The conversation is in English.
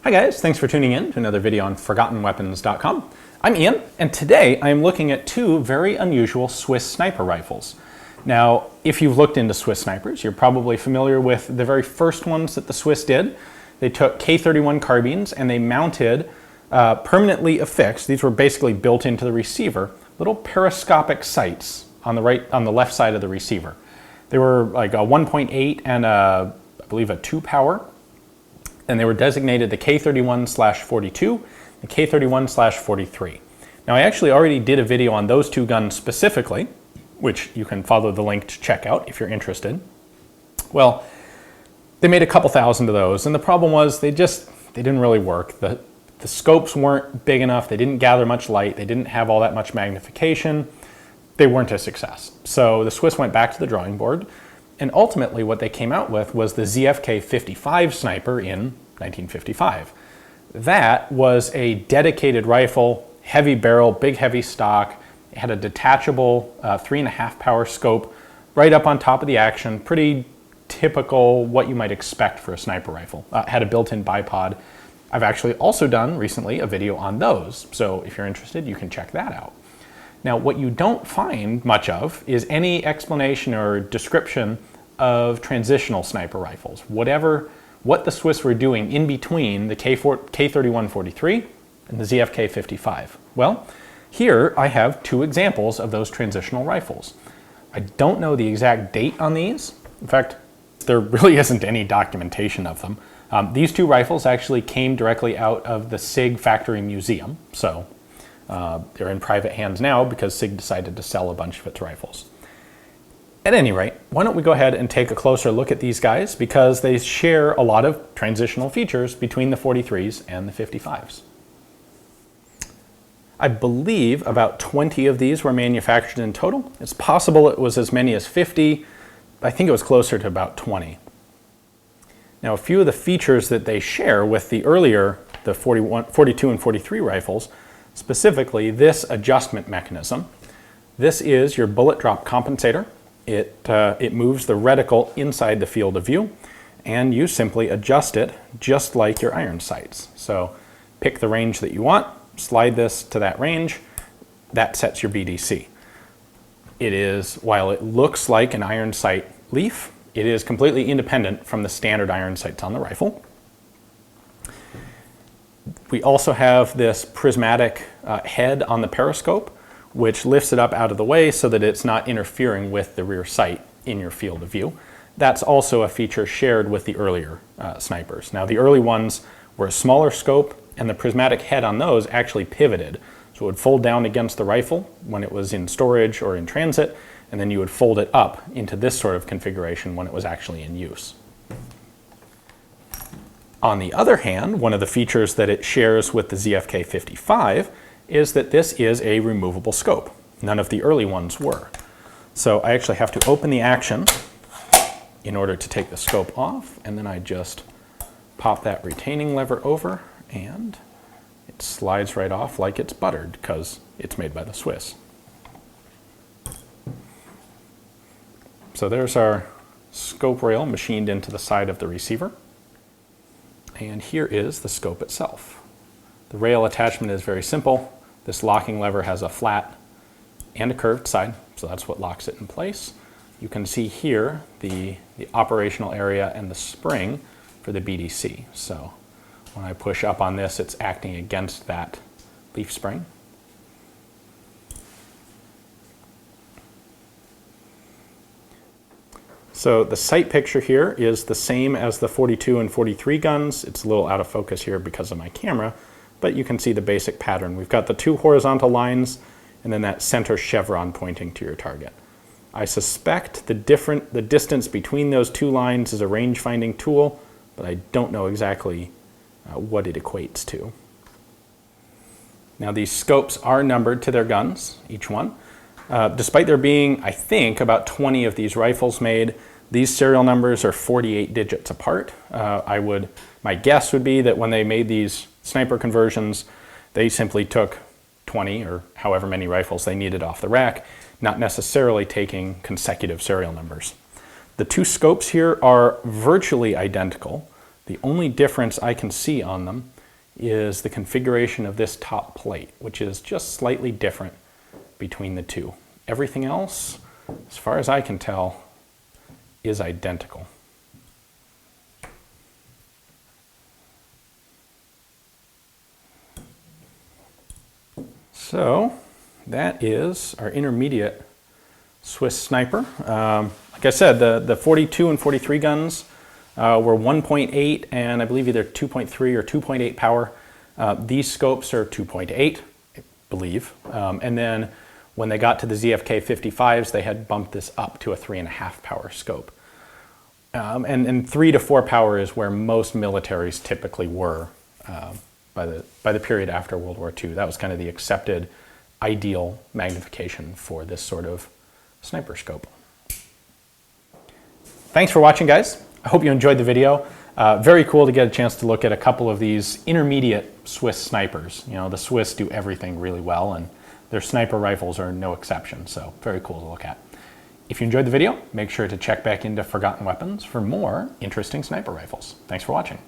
Hi guys, thanks for tuning in to another video on ForgottenWeapons.com. I'm Ian, and today I am looking at two very unusual Swiss sniper rifles. Now, if you've looked into Swiss snipers, you're probably familiar with the very first ones that the Swiss did. They took K31 carbines and they mounted permanently affixed, these were basically built into the receiver, little periscopic sights on the left side of the receiver. They were like a 1.8 and I believe a 2 power. And they were designated the K31/42 and K31/43. Now I actually already did a video on those two guns specifically, which you can follow the link to check out if you're interested. Well, they made a couple thousand of those, and the problem was they didn't really work. The scopes weren't big enough, they didn't gather much light, they didn't have all that much magnification, they weren't a success. So the Swiss went back to the drawing board. And ultimately what they came out with was the ZFK 55 sniper in 1955. That was a dedicated rifle, heavy barrel, big heavy stock. It had a detachable 3.5 power scope right up on top of the action. Pretty typical what you might expect for a sniper rifle. Had a built-in bipod. I've actually also done recently a video on those. So if you're interested, you can check that out. Now, what you don't find much of is any explanation or description of transitional sniper rifles. What the Swiss were doing in between the K31-43 and the ZFK 55. Well, here I have two examples of those transitional rifles. I don't know the exact date on these. In fact, there really isn't any documentation of them. These two rifles actually came directly out of the SIG factory museum, so they're in private hands now because SIG decided to sell a bunch of its rifles. At any rate, why don't we go ahead and take a closer look at these guys because they share a lot of transitional features between the 43s and the 55s. I believe about 20 of these were manufactured in total. It's possible it was as many as 50. I think it was closer to about 20. Now, a few of the features that they share with the earlier, the 42 and 43 rifles, specifically this adjustment mechanism. This is your bullet drop compensator. It moves the reticle inside the field of view, and you simply adjust it just like your iron sights. So pick the range that you want, slide this to that range, that sets your BDC. While it looks like an iron sight leaf, it is completely independent from the standard iron sights on the rifle. We also have this prismatic head on the periscope, which lifts it up out of the way so that it's not interfering with the rear sight in your field of view. That's also a feature shared with the earlier snipers. Now, the early ones were a smaller scope, and the prismatic head on those actually pivoted. So it would fold down against the rifle when it was in storage or in transit, and then you would fold it up into this sort of configuration when it was actually in use. On the other hand, one of the features that it shares with the ZFK 55 is that this is a removable scope. None of the early ones were. So I actually have to open the action in order to take the scope off, and then I just pop that retaining lever over and it slides right off like it's buttered because it's made by the Swiss. So there's our scope rail machined into the side of the receiver. And here is the scope itself. The rail attachment is very simple. This locking lever has a flat and a curved side, so that's what locks it in place. You can see here the operational area and the spring for the BDC. So when I push up on this, it's acting against that leaf spring. So the sight picture here is the same as the 42 and 43 guns. It's a little out of focus here because of my camera, but you can see the basic pattern. We've got the two horizontal lines and then that center chevron pointing to your target. I suspect the distance between those two lines is a range-finding tool, but I don't know exactly what it equates to. Now, these scopes are numbered to their guns, each one. Despite there being, I think, about 20 of these rifles made, these serial numbers are 48 digits apart. My guess would be that when they made these sniper conversions, they simply took 20 or however many rifles they needed off the rack, not necessarily taking consecutive serial numbers. The two scopes here are virtually identical. The only difference I can see on them is the configuration of this top plate, which is just slightly different between the two. Everything else, as far as I can tell, is identical. So that is our intermediate Swiss sniper. Like I said, the 42 and 43 guns were 1.8 and I believe either 2.3 or 2.8 power. These scopes are 2.8, I believe. And then when they got to the ZFK 55s, they had bumped this up to a 3.5 power scope. And 3 to 4 power is where most militaries typically were by the period after World War II. That was kind of the accepted ideal magnification for this sort of sniper scope. Thanks for watching, guys. I hope you enjoyed the video. Very cool to get a chance to look at a couple of these intermediate Swiss snipers. You know, the Swiss do everything really well, and their sniper rifles are no exception, so very cool to look at. If you enjoyed the video, make sure to check back into Forgotten Weapons for more interesting sniper rifles. Thanks for watching.